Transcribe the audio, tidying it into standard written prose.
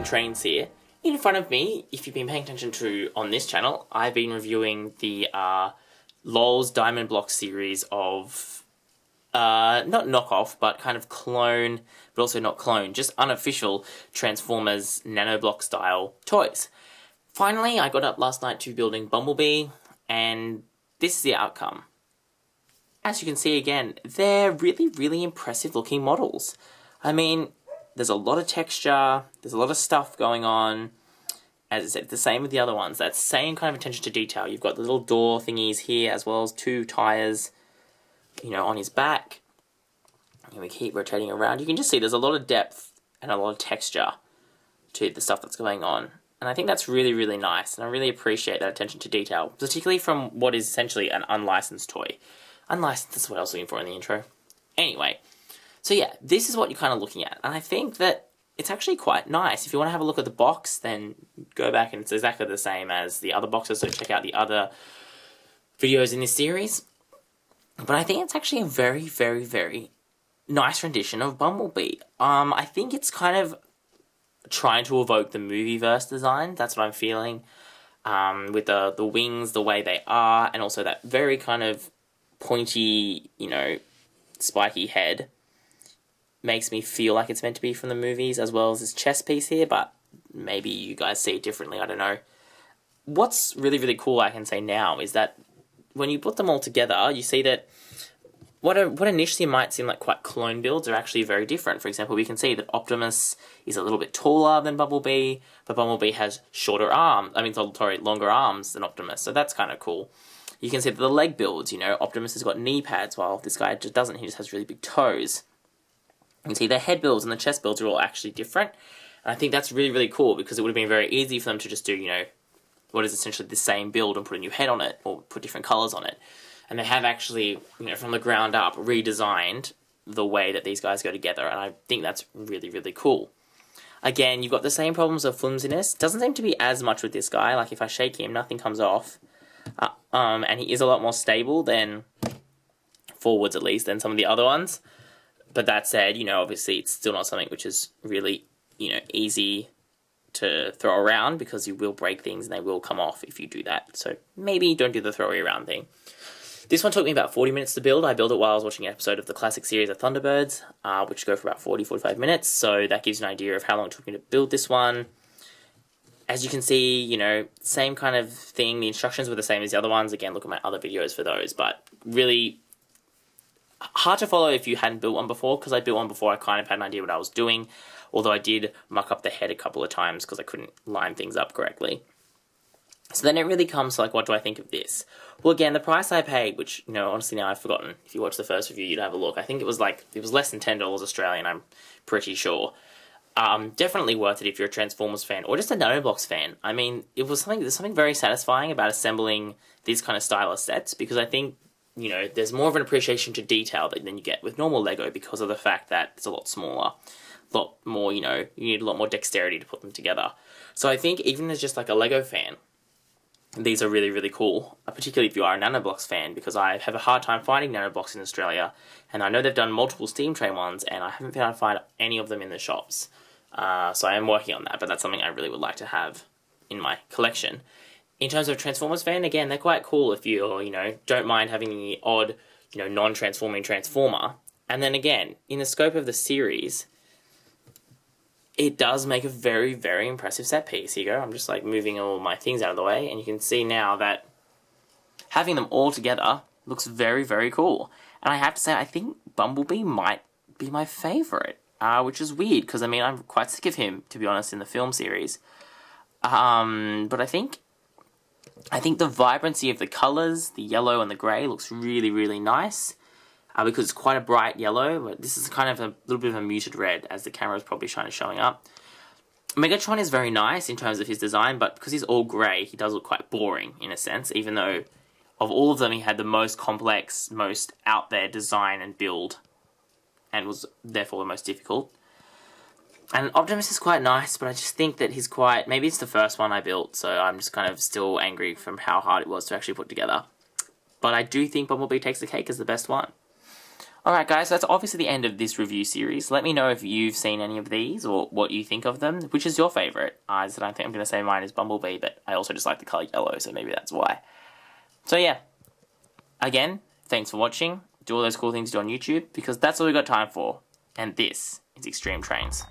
XtremeTrainz here. In front of me, if you've been paying attention to on this channel, I've been reviewing the LOZ Diamond Block series of, not knockoff, but kind of clone, but also not clone, just unofficial Transformers Nanoblock style toys. Finally, I got up last night to building Bumblebee, and this is the outcome. As you can see again, they're really, really impressive looking models. I mean, there's a lot of texture, there's a lot of stuff going on. As I said, the same with the other ones. That same kind of attention to detail. You've got the little door thingies here, as well as two tires, you know, on his back. And we keep rotating around. You can just see there's a lot of depth and a lot of texture to the stuff that's going on. And I think that's really, really nice. And I really appreciate that attention to detail, particularly from what is essentially an unlicensed toy. Unlicensed, that's what I was looking for in the intro. Anyway, so yeah, this is what you're kind of looking at. And I think that it's actually quite nice. If you want to have a look at the box, then go back and it's exactly the same as the other boxes, so check out the other videos in this series. But I think it's actually a very, very, very nice rendition of Bumblebee. I think it's kind of trying to evoke the movieverse design. That's what I'm feeling. With the wings, the way they are, and also that very kind of pointy, you know, spiky head. Makes me feel like it's meant to be from the movies, as well as this chest piece here, but maybe you guys see it differently, I don't know. What's really, really cool, I can say now, is that when you put them all together, you see that what initially might seem like quite clone builds are actually very different. For example, we can see that Optimus is a little bit taller than Bumblebee, but Bumblebee has longer arms than Optimus, so that's kind of cool. You can see that the leg builds, you know, Optimus has got knee pads, while this guy just doesn't, he just has really big toes. You can see the head builds and the chest builds are all actually different. And I think that's really, really cool, because it would have been very easy for them to just do, you know, what is essentially the same build and put a new head on it, or put different colours on it. And they have actually, you know, from the ground up, redesigned the way that these guys go together, and I think that's really, really cool. Again, you've got the same problems of flimsiness. Doesn't seem to be as much with this guy. Like, if I shake him, nothing comes off. And he is a lot more stable than, forwards at least, than some of the other ones. But that said, you know, obviously it's still not something which is really, you know, easy to throw around, because you will break things and they will come off if you do that. So maybe don't do the throw around thing. This one took me about 40 minutes to build. I built it while I was watching an episode of the classic series of Thunderbirds, which go for about 40-45 minutes. So that gives you an idea of how long it took me to build this one. As you can see, you know, same kind of thing. The instructions were the same as the other ones. Again, look at my other videos for those. But really hard to follow if you hadn't built one before, because I built one before, I kind of had an idea what I was doing, although I did muck up the head a couple of times because I couldn't line things up correctly. So then it really comes to, like, what do I think of this? Well, again, the price I paid, which, you know, honestly now I've forgotten. If you watch the first review, you'd have a look. I think it was less than $10 Australian, I'm pretty sure. Definitely worth it if you're a Transformers fan, or just a Nanoblocks fan. I mean, there's something very satisfying about assembling these kind of stylus sets, because I think, you know, there's more of an appreciation to detail than you get with normal Lego, because of the fact that it's a lot smaller, a lot more, you know, you need a lot more dexterity to put them together. So I think even as just like a Lego fan, these are really, really cool, particularly if you are a Nanoblocks fan, because I have a hard time finding Nanoblocks in Australia, and I know they've done multiple XtremeTrainz ones, and I haven't been able to find any of them in the shops. So I am working on that, but that's something I really would like to have in my collection. In terms of Transformers fan, again, they're quite cool if you, you know, don't mind having the odd, you know, non-transforming Transformer. And then again, in the scope of the series, it does make a very, very impressive set piece. Here you go, I'm just like moving all my things out of the way, and you can see now that having them all together looks very, very cool. And I have to say, I think Bumblebee might be my favourite, which is weird, because I mean, I'm quite sick of him, to be honest, in the film series. But I think the vibrancy of the colours, the yellow and the grey, looks really, really nice. Because it's quite a bright yellow, but this is kind of a little bit of a muted red, as the camera is probably showing up. Megatron is very nice in terms of his design, but because he's all grey, he does look quite boring, in a sense, even though of all of them, he had the most complex, most out there design and build, and was therefore the most difficult. And Optimus is quite nice, but I just think that he's quite, maybe it's the first one I built, so I'm just kind of still angry from how hard it was to actually put together. But I do think Bumblebee takes the cake as the best one. Alright guys, that's obviously the end of this review series. Let me know if you've seen any of these or what you think of them. Which is your favourite? I don't think I'm going to say mine is Bumblebee, but I also just like the colour yellow, so maybe that's why. So yeah, again, thanks for watching. Do all those cool things you do on YouTube, because that's all we've got time for. And this is XtremeTrainz.